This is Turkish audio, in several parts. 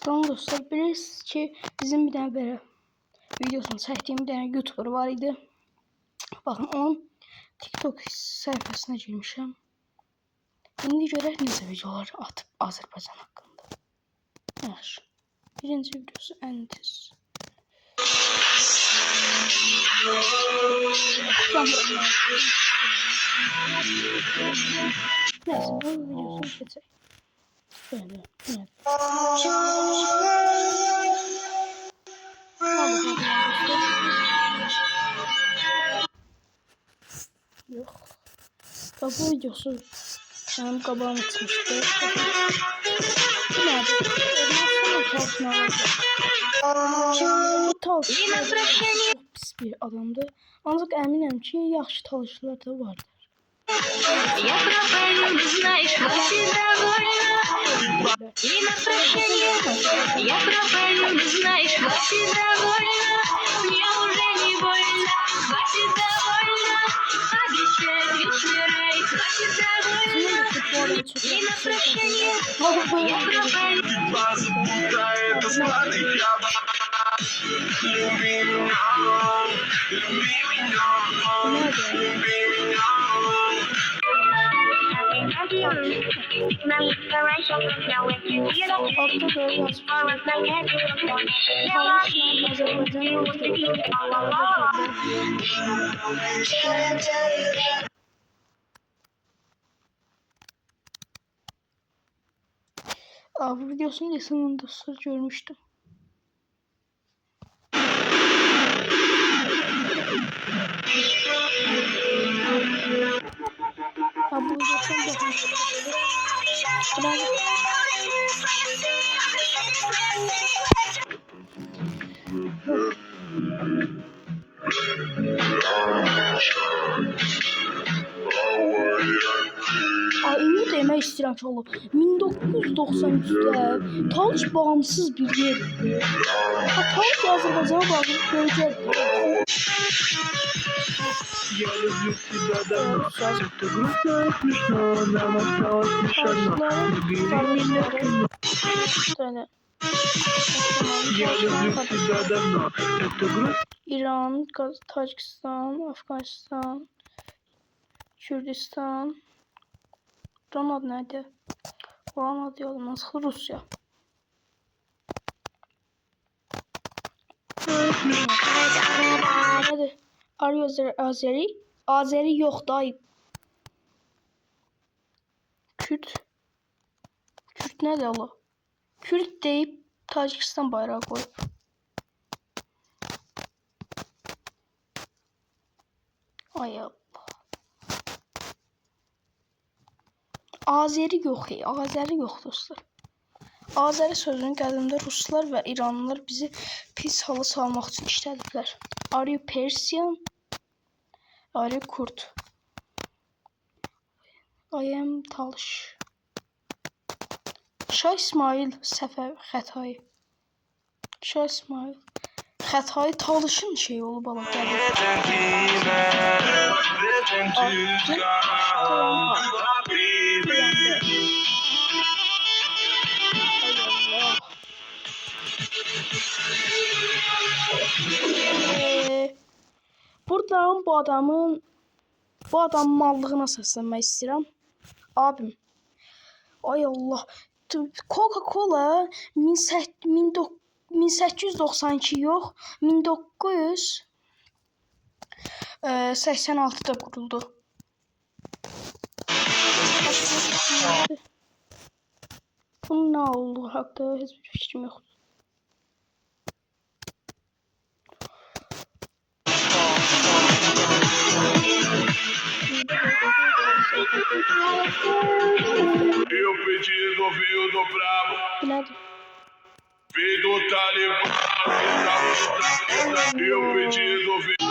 Tamam dostlar, bilirsiniz ki bizim bir tane böyle videosunu çektiğim bir tane YouTuber var idi. Bakın onun TikTok sayfasına girmişim. Şimdi görək necə videolar atıp Azərbaycan haqqında. Yaxşı. Birinci videosu ən tez. Neyse, bu videosunu geçecek. Böyle. Evet. Yok. Bu videosu benim kabağım atmıştı. Bu tavsiye pis bir adamdı. Ancak eminim ki yaxşı talışlar da vardır. Я пропаю, не знаешь, как всегда больно. И на прощание я пропаю, не знаешь, как всегда больно. Мне уже не больно, хватит довольно. Обещает вечный рай, хватит довольно. И на прощание я пропаю. Bu videosunu sonunda görmüştüm. Bu videosunu İyi demək istəyirəm ki, oğlum, 1993'də Talış bağımsız bir yerdir. Talış Azərbaycana bağlı bölgədir. Я люблю тебя давно, эта грустно, смешно, нам осталось лишь одно. Забери меня в кино. Я люблю тебя давно, эта грустно. İran, Tacikistan, Afganistan, Kürdistan. Buranın adı neydi? Buranın adı yolundan sıxılır, Rusya. Nədir? Azeri? Azeri yox, dayı. Kürt. Kürt nədir Allah? Kürt deyib Tacikistan bayrağı qoyub. Ay Allah. Azeri yox, Azeri yox dostlar. Azeri sözünün qədimdə Ruslar və İranlılar bizi pis hala salmaq üçün işlədiblər. Are you Persian? Are you Kurd? I am Talış. Şah İsmail Səfəv Xətai. Şah İsmail Xətai Talışın şey olub ala gəlir. Buradan bu adamın mallığına səslənmək istəyirəm. Abim. Ay Allah. Coca-Cola 1892 yox, 1986'da quruldu. Bunun nə olduğu haqqında heç bir fikrim yoxdur. E o pedido veio do brabo, veio do Talibã, e o pedido veio.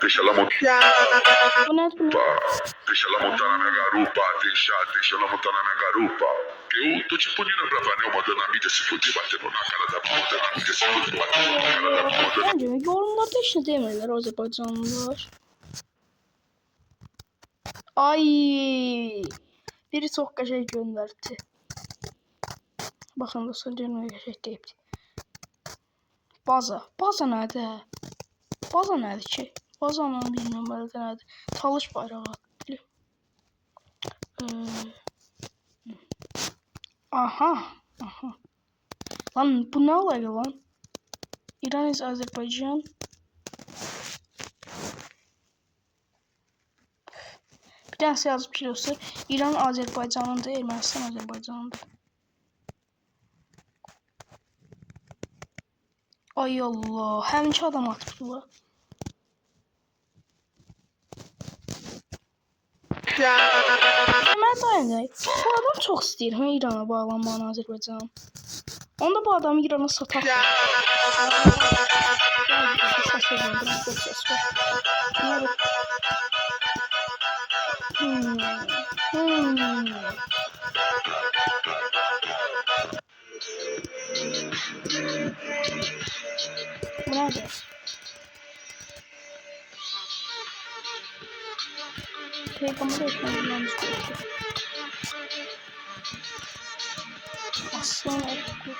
Deixa ela montar. Deixa ela montar na minha garupa. Deixa ela montar na minha garupa. Eu tô te punindo pra valer uma dona mídia se fuder batendo na cara da dona mídia se fuder batendo na cara da dona. Bence yorumlarda hiç ne demirler Azerbaycanlılar. Ay, biri çok qəşəng göndərdi. Baxın dostlar, görməyə qəşəng deyibdi. Baza. Baza nədir? Baza nədir ki? Bazanın bilmirəm bəlkə nədir. Talış bayrağı adlı. Aha. Aha. Lan bu nə olaydı lan? İran is Azerbaycan. Bir tanesi yazmış dostlar. İran Azerbaycan'ındır, Ermənistan Azerbaycan'ındır. Ay Allah, həminki adam atmışlar. Mən dayanacaq. Bu adam çox istəyir İrana bağlanmanı Azərbaycan. Onda bu adamı İrana satar. Bu nədir? Peygamber ekmeğinden çıkıyor. Aslan okku.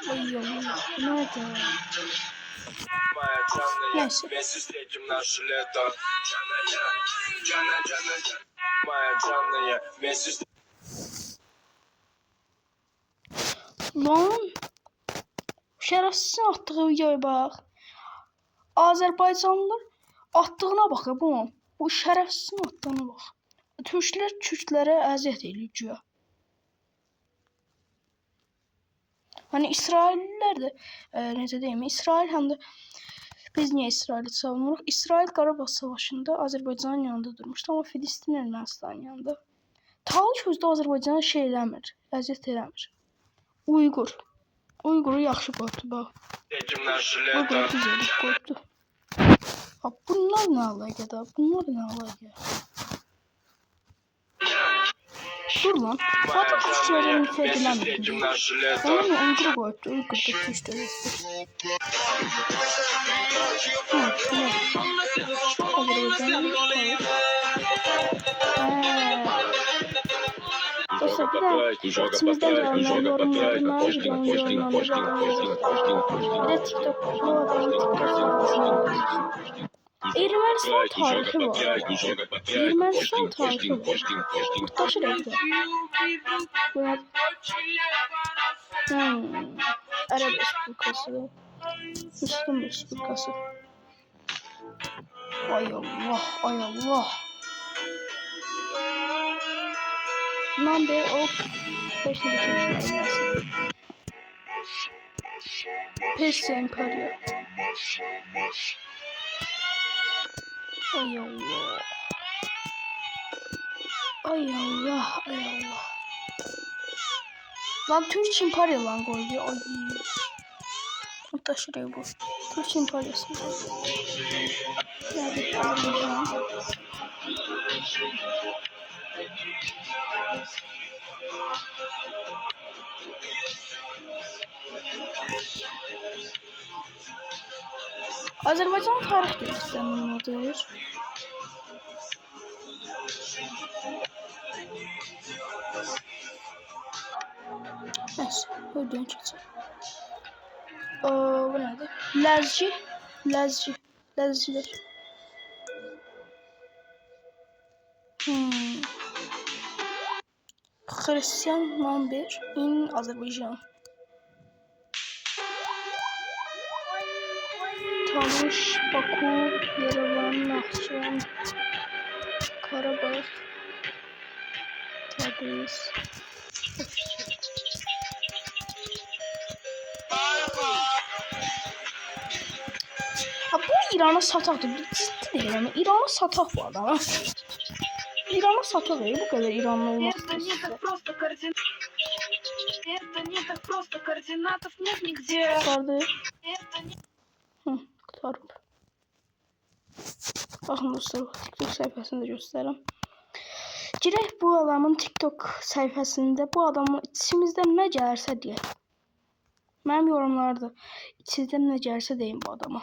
Ay Allah, nerede? Neyse. Lan şerefsizin attığı videoya bak. Azerbaycanlılar attığına bak ya bunun. Bu şerefsizin attığına bak. Türkler Türklere əziyyət eləyir. Hani İsrailliler de necə deyim, İsrail həm də biz niye İsrail'i savunuruq? İsrail Qarabağ Savaşında Azərbaycanın yanında durmuşdu, amma Filistin Ermənistanın yanında. Talış özdə Azərbaycana şey eləmir, əziyyət eləmir. Uyğur. Uygur'u yaxşı qoydu bax. Uygur'u güzel qoydu. Ha, bunlar nə əlaqədə? Bunlar nə əlaqə? Dur lan. Zaten kuşların nifedilenmedi. Ona mı Uygur koydu? Uygur'da kuştu. Dostlar bir de içimizden gelenler yorumlarına videonun yorumlarına bir de TikTok bu adamın TikTok Ermənistan tarihi var. Ermənistan tarihi var. Kurtaşı renkli. Arap Respublikası. Müslüm Respublikası. Ay Allah, ay Allah. Number of Persian Revolution. Persian Empire. Ay Allah. Ay Allah, ay Allah. Lan Türk İmparya lan koydu. Ay. Hatta şuraya bu. Türk İmparyası. Nerede kalacağım? Azerbaycan tarih derslerinin neyse, buradan geçelim. Bu nerede? Lezciler. Hristiyan number in Azerbaycan. Talış, Baku, Yerevan, Naxçıvan, Qarabağ, Təbriz. Ha, bu İran'a satak da ciddi değil ama İran'a satak bu adam. İran'a satak değil, bu kadar İranlı olmaz. Vardı. Kurtarım. Baxın dostlar, TikTok səhifəsində göstərirəm. Girək bu adamın TikTok səhifəsində bu adamın içimizdən nə gəlirsə deyək. Mənim yorumlarda içinizdən nə gəlirsə deyin bu adama.